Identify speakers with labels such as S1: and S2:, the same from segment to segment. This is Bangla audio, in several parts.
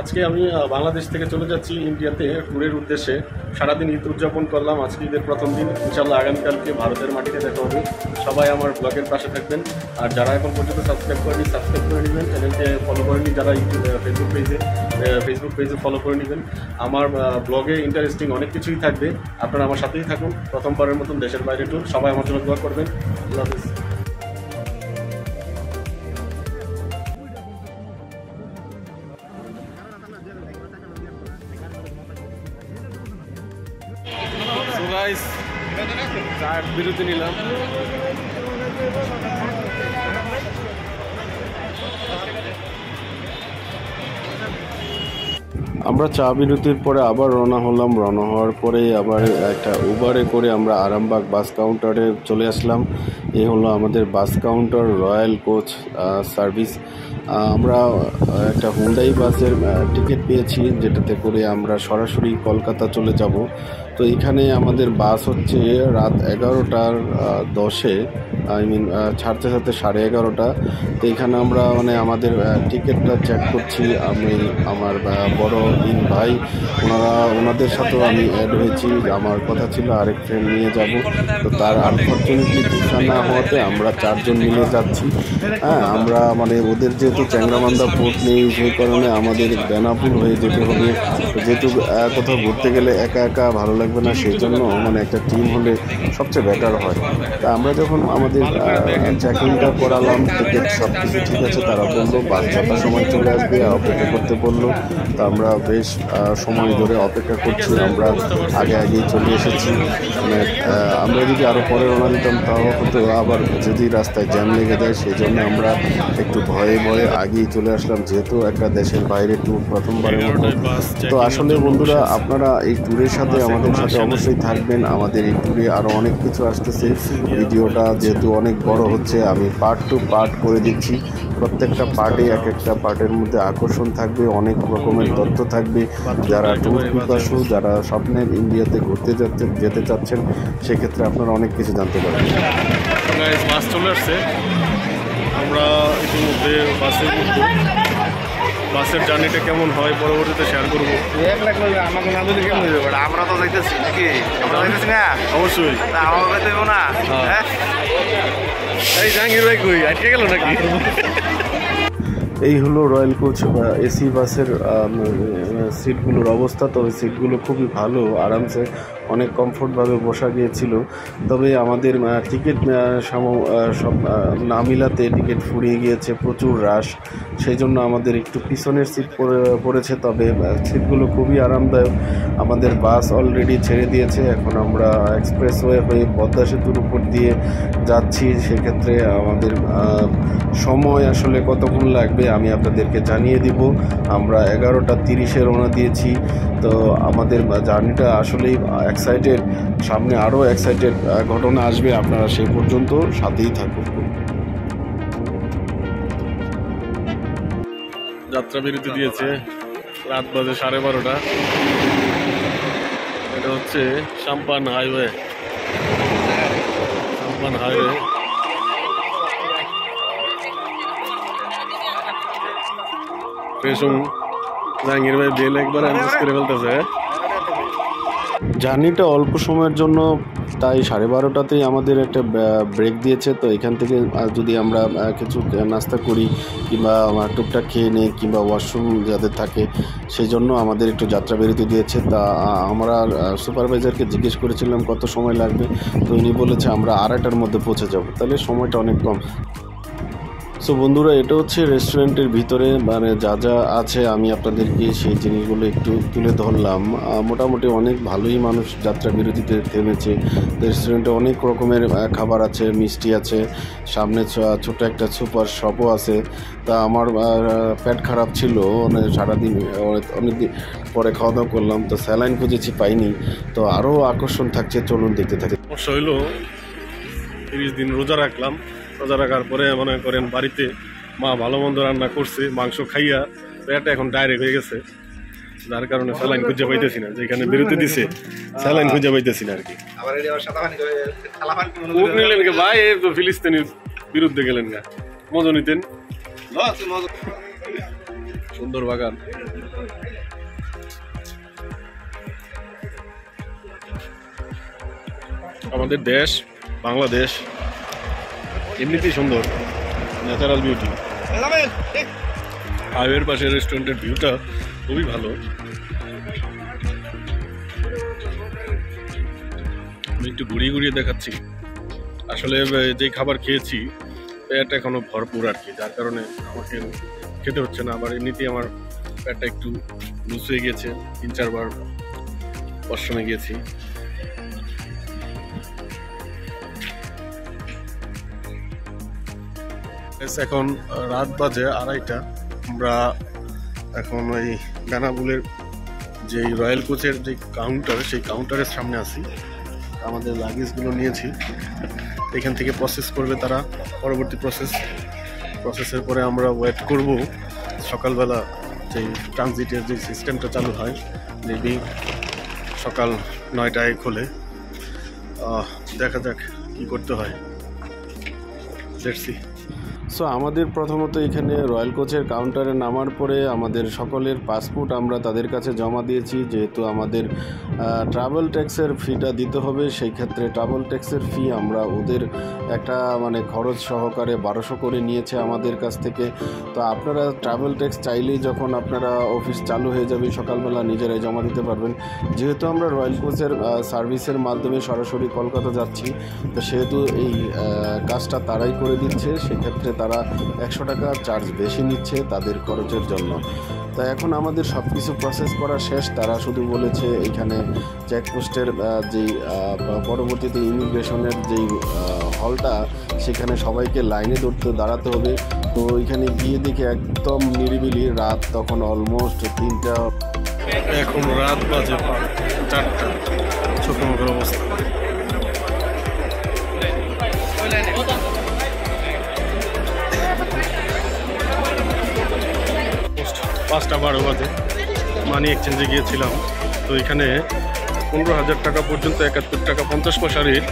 S1: আজকে আমি বাংলাদেশ থেকে চলে যাচ্ছি ইন্ডিয়াতে ট্যুরের উদ্দেশ্যে। সারাদিন ঈদ উদযাপন করলাম, আজকে ঈদের প্রথম দিন। ইনশাআল্লাহ আগামীকালকে ভারতের মাটিতে দেখা হবে। সবাই আমার ব্লগের পাশে থাকবেন। আর যারা এখন পর্যন্ত সাবস্ক্রাইব করেনি সাবস্ক্রাইব করে নেবেন, চ্যানেলকে ফলো করে নিন। যারা ফেসবুক পেজে ফলো করে নেবেন। আমার ব্লগে ইন্টারেস্টিং অনেক কিছুই থাকবে, আপনারা আমার সাথেই থাকুন। প্রথমবারের মতন দেশের বাইরে ট্যুর, সবাই আমার জন্য দোয়া করবেন। আল্লাহ হাফেজ। চায়ের বিরতি নিলাম। আমরা চা বিরতির পরে আবার রওনা হলাম। রওনা হওয়ার পরে আবার একটা উবারে করে আমরা আরামবাগ বাস কাউন্টারে চলে আসলাম। এই হলো আমাদের bus counter, royal coach service. আমরা একটা হুন্ডাই বাসের টিকিট পেয়েছি, যেটাতে করে আমরা সরাসরি কলকাতা চলে যাব। তো এখানে আমাদের বাস হচ্ছে রাত 11টার 10-এ, ছাড়তে 11:30। তো এখানে আমরা আমাদের টিকিটটা চেক করছি। আমি আমার বড় দিন ভাই, ওনাদের সাথেও আমি অ্যাড হয়েছি। আমার কথা ছিল আরেক ফ্রেন্ড নিয়ে যাব, তো তার আনফর্চুনেটলি ভিসা না হওয়াতে আমরা 4 জন মিলে যাচ্ছি। হ্যাঁ, আমরা ওদের যেহেতু চ্যাংরাবান্ধা পোর্ট নেই, সেই কারণে আমাদের বেনাপুর হয়ে যেতে হবে। যেহেতু কোথাও ঘুরতে গেলে একা একা ভালো লাগবে না, সেই জন্য একটা টিম হলে সবচেয়ে বেটার হয়। তা আমরা যখন আমাদের চেকিংটা করালাম, টিকিট সব কিছু ঠিক আছে, তারা বললো 5-6টার সময় চলে আসবে, অপেক্ষা করতে বললো। তো আমরা বেশ সময় ধরে অপেক্ষা করছি। আমরা আগেই চলে এসেছি। আমরা যদি আরও পরে রওনা দিতাম তাও হয়তো আবার যদি রাস্তায় জ্যাম লেগে যায়, সেই জন্য আমরা একটু ভয়ে আগেই চলে আসলাম, যেহেতু একটা দেশের বাইরে ট্যুর প্রথমবারের মতো। তো আসলে বন্ধুরা, আপনারা এই ট্যুরের সাথে আমাদের সাথে অবশ্যই থাকবেন। আমাদের এই ট্যুরে আরও অনেক কিছু আসতেছে। ভিডিওটা যেহেতু অনেক বড় হচ্ছে, আমি পার্ট টু পার্ট করে দিচ্ছি। প্রত্যেকটা পার্টে একটা পার্টের মধ্যে আকর্ষণ থাকবে, অনেক রকমের তথ্য থাকবে। যারা ট্যুর পিপাসু, যারা স্বপ্নের ইন্ডিয়াতে ঘুরতে যেতে চাচ্ছেন, সেক্ষেত্রে আপনারা অনেক কিছু জানতে পারবেন। বাস চলে আসছে, আমরা ইতিমধ্যে বাসের জার্নিটা কেমন হয় পরবর্তীতে শেয়ার করবো।
S2: আমরা তো যাইতেছি নাকি? আমরা যাইতেছি না?
S1: অবশ্যই
S2: আমার যাইতে না।
S1: এই জাহাঙ্গীর ভাই কই আটকে গেল নাকি? এই হলো রয়্যাল কোচ বা এসি বাসের সিটগুলোর অবস্থা। তবে সিটগুলো খুবই ভালো, আরামসে অনেক কমফোর্টভাবে বসা গিয়েছিল। তবে আমাদের টিকিট সব না মিলাতে টিকিট ফুরিয়ে গিয়েছে, প্রচুর রাশ। সেই জন্য আমাদের একটু পিছনের সিট পড়েছে। তবে সিটগুলো খুবই আরামদায়ক। আমাদের বাস অলরেডি ছেড়ে দিয়েছে, এখন আমরা এক্সপ্রেসওয়ে হয়ে পদ্মা সেতুর উপর দিয়ে যাচ্ছি। সেক্ষেত্রে আমাদের সময় আসলে কতক্ষণ লাগবে আমি আপনাদেরকে জানিয়ে দিব। আমরা 11:30-এ রওনা দিয়েছি। তো আমাদের জার্নিটা আসলেই এক্সাইটেড, সামনে আরও এক্সাইটেড ঘটনা আসবে, আপনারা সেই পর্যন্ত সাথেই থাকুন। যাত্রা বিরতি দিয়েছে, রাত বাজে 12:30। এটা হচ্ছে সাম্পান হাইওয়ে। জাহাঙ্গীর ভাই বেল একবার অ্যাডজাস্ট করে ফেলতেছে। জার্নিটা অল্প সময়ের জন্য, তাই 12:30তেই আমাদের একটা ব্রেক দিয়েছে। তো এখান থেকে যদি আমরা কিছু নাস্তা করি কিংবা টুকটাক খেয়ে নিই কিংবা ওয়াশরুম যাদের থাকে, সেই জন্য আমাদের একটু যাত্রা বিরতি দিয়েছে। তা আমরা সুপারভাইজারকে জিজ্ঞেস করেছিলাম কত সময় লাগবে, তো উনি বলেছে আমরা 2:30টার মধ্যে পৌঁছে যাব। তাহলে সময়টা অনেক কম। সো বন্ধুরা, এটা হচ্ছে রেস্টুরেন্টের ভিতরে যা যা আছে আমি আপনাদেরকে সেই জিনিসগুলো একটু তুলে ধরলাম। মোটামুটি অনেক ভালোই মানুষ যাত্রা বিরতিতে থেমেছে। রেস্টুরেন্টে অনেক রকমের খাবার আছে, মিষ্টি আছে, সামনে ছোট একটা সুপার শপও আছে। তা আমার পেট খারাপ ছিল, সারাদিন অনেকদিন পরে খাওয়া দাওয়া করলাম, তো স্যালাইন খুঁজেছি পাইনি। তো আরও আকর্ষণ থাকছে, চলুন দেখতে থাকি। সমস্যা হইলো 30 দিন রোজা রাখলাম। রোজা রাখার পরে মনে করেন বাড়িতে মা ভালো মন্দ রান্না করছে, মাংস খাইয়া পেটটা এখন ডাইরেক্ট হয়ে গেছে, যার কারণে স্যালাইন খুঁজে পাইতেছি না। যেখানে বিরতি দিছে স্যালাইন খুঁজে পাইতেছি না আর কি। নিলেন কে ভাই? এই তো ফিলিস্তিনির বিরুদ্ধে গেলেন না, মজা নিতেন। সুন্দর বাগান। আমাদের দেশ বাংলাদেশ এমনিতেই সুন্দর, ন্যাচারাল বিউটি। হাইওয়ের পাশে রেস্টুরেন্টের ভিউটা খুবই ভালো। আমি একটু ঘুরিয়ে ঘুরিয়ে দেখাচ্ছি। আসলে যে খাবার খেয়েছি পেটটা এখনো ভরপুর আর কি, যার কারণে আমাকে খেতে হচ্ছে না। আবার এমনিতেই আমার পেটটা একটু লুজ হয়ে গিয়েছে, 3-4 বার ওয়াশরুমে গিয়েছি। এখন রাত বাজে 2:30। আমরা এখন ওই বেনাপুলের যে রয়্যাল কোচের যে কাউন্টার, সেই কাউন্টারের সামনে আছি। আমাদের লাগেজগুলো নিয়েছি, এখান থেকে প্রসেস করবে তারা। পরবর্তী প্রসেসের পরে আমরা ওয়েট করব সকালবেলা যেই ট্রানজিটের যে সিস্টেমটা চালু হয়, মেবি সকাল 9টায় খোলে। দেখা যাক কী করতে হয়, দেখছি। সো আমাদের প্রথমত এখানে রয়্যাল কোচের কাউন্টারে নামার পরে আমাদের সকলের পাসপোর্ট আমরা তাদের কাছে জমা দিয়েছি। যেহেতু আমাদের ট্রাভেল ট্যাক্সের ফিটা দিতে হবে, সেই ক্ষেত্রে ট্রাভেল ট্যাক্সের ফি আমরা ওদের একটা খরচ সহকারে 1200 করে নিয়েছে আমাদের কাছ থেকে। তো আপনারা ট্রাভেল ট্যাক্স চাইলেই যখন আপনারা অফিস চালু হয়ে যাবে সকালবেলা নিজেরাই জমা দিতে পারবেন। যেহেতু আমরা রয়্যাল কোচের সার্ভিসের মাধ্যমে সরাসরি কলকাতা যাচ্ছি, তো সেহেতু এই কাজটা তারাই করে দিচ্ছে। সেক্ষেত্রে তারা 100 টাকা চার্জ বেশি নিচ্ছে তাদের খরচের জন্য। তা এখন আমাদের সব কিছু প্রসেস করা শেষ। তারা শুধু বলেছে এখানে চেকপোস্টের যেই পরবর্তীতে ইমিগ্রেশনের যেই হলটা, সেখানে সবাইকে লাইনে দাঁড়াতে হবে। তো এখানে গিয়ে দেখে একদম নিরিবিলি, রাত তখন অলমোস্ট 3টা। এখন রাত বাজে 4টা, ছোট মোটো অবস্থা। 5:12 বাজে মানি এক্সচেঞ্জে গিয়েছিলাম। তো এখানে 15,000 টাকা পর্যন্ত 71 টাকা 50 পয়সা রেট,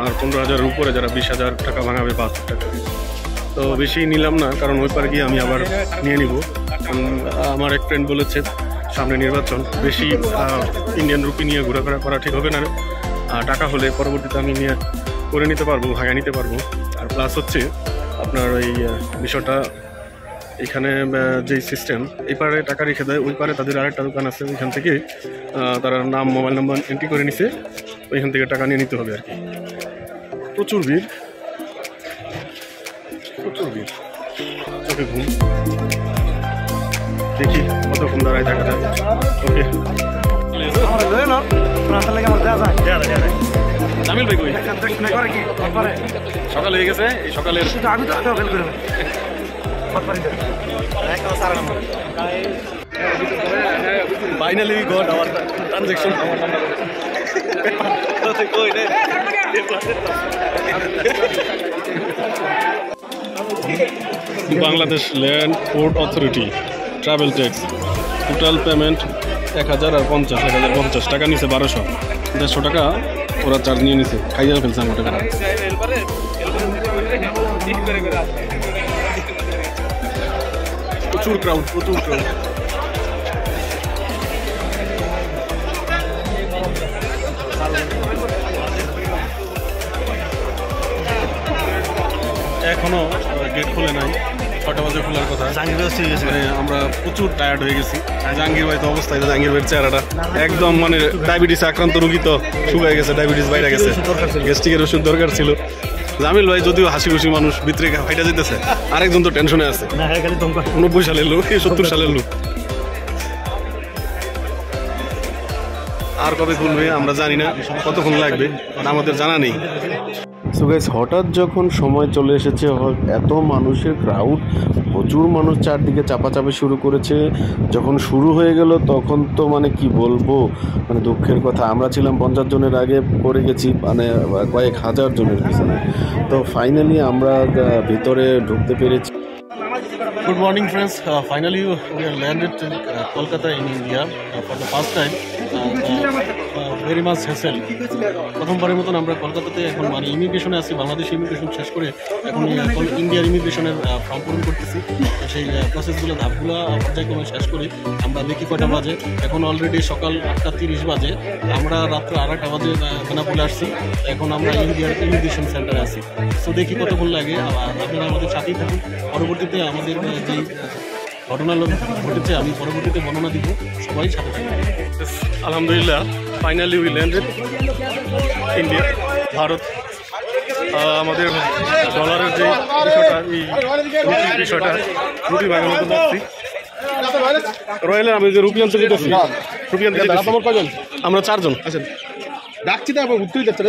S1: আর 15,000-এর উপরে যারা 20,000 টাকা ভাঙাবে 72 টাকা। তো বেশি নিলাম না, কারণ ওই পার গিয়ে আমি আবার নিয়ে নিব। আমার এক ফ্রেন্ড বলেছে সামনে নির্বাচন, বেশি ইন্ডিয়ান রুপি নিয়ে ঘোরাফেরা করা ঠিক হবে না। টাকা হলে পরবর্তীতে আমি নিয়ে করে নিতে পারবো, ভাঙা নিতে পারবো। আর প্লাস হচ্ছে আপনার ওই বিষয়টা, এখানে যে সিস্টেম, এই পারে টাকা রেখে দেয়, ওই পারে তাদের আরেকটা দোকান আছে, ওইখান থেকে তারা নাম মোবাইল নাম্বার এন্ট্রি করে নিছে, ওইখান থেকে টাকা নিয়ে নিতে হবে আর কি। প্রচুর ভিড়, চোখে ঘুম। দেখি কতক্ষণ দাঁড়ায় থাকা যায়। ওকে, জামিল ভাই কই? সকাল হয়ে গেছে, এই সকালের finally goat hour transaction. Bangladesh land port authority travel tax total payment 1,050 টাকা নিছে, 1,200 টাকা ওরা চার্জ নিয়ে নিছে, খাইয়া ফেলছে আমার টাকা। প্রচুর ক্রাউড। এখনো গেট খুলে নাই, 6টা বাজে খোলার কথা। আমরা প্রচুর টায়ার্ড হয়ে গেছি। জাহাঙ্গীর ভাই তো অবস্থায়, জাহাঙ্গীর ভাইয়ের চেহারাটা একদম ডায়াবেটিস আক্রান্ত রোগী, তো শুকায় গেছে, ডায়াবেটিস বাইরে গেছে, গ্যাস্ট্রিকের ওষুধ দরকার ছিল। জামিল ভাই যদিও হাসি খুশি মানুষ, ভিতরে ফাইটা যেতেছে। আরেকজন তো টেনশনে আছে, 90 সালের লোক, 70 সালের লোক। আর কবে খুলবে আমরা জানি না, কতক্ষণ লাগবে আমাদের জানা নেই। সো গাইস, হঠাৎ যখন সময় চলে এসেছে, এত মানুষের ক্রাউড, প্রচুর মানুষ চারদিকে চাপাচাপি শুরু করেছে। যখন শুরু হয়ে গেল তখন তো কি বলবো, দুঃখের কথা। আমরা ছিলাম 50 জনের, আগে পড়ে গেছি কয়েক হাজার জনের পিছনে। তো ফাইনালি আমরা ভিতরে ঢুকতে পেরেছি। Good morning friends, finally we are landed in Kolkata in India for the first time. Very much hassle. প্রথমবারের মতন আমরা কলকাতাতে এখন ইমিগ্রেশন
S3: ইমিগ্রেশনে আছি, বাংলাদেশ ইমিগ্রেশন শেষ করে এখন ইন্ডিয়ার ইমিগ্রেশনের ফর্ম পূরণ করতেছি। সেই প্রসেসগুলো ধাপগুলো পর্যায়ক্রমে শেষ করে আমরা দেখি কয়টা বাজে, এখন অলরেডি সকাল 8:30 বাজে, আমরা রাত্র 2:30 বাজে বেনাপোলে আসছি। এখন আমরা ইন্ডিয়ার ইমিগ্রেশন সেন্টারে আছি। তো দেখি কতক্ষণ লাগে, আপনারা আমাদের সাথেই থাকুন। পরবর্তীতে আমাদের যেই ঘটনা ঘটেছে আমি পরবর্তীতে বর্ণনা দিব, সবাই সাথে থাকবেন। আলহামদুলিল্লাহ, finally we landed India, Bharat. আমাদের ডলারের যে বিষয়টা, এই বিষয়টা রুপি বাগানো তো যাচ্ছি রয়্যালের, আমি যে রুপি আনতে যেতেছি, রুপি আনতে আমরা 4 জন আছেন। ডাকছি তো উত্তরই যাচ্ছে।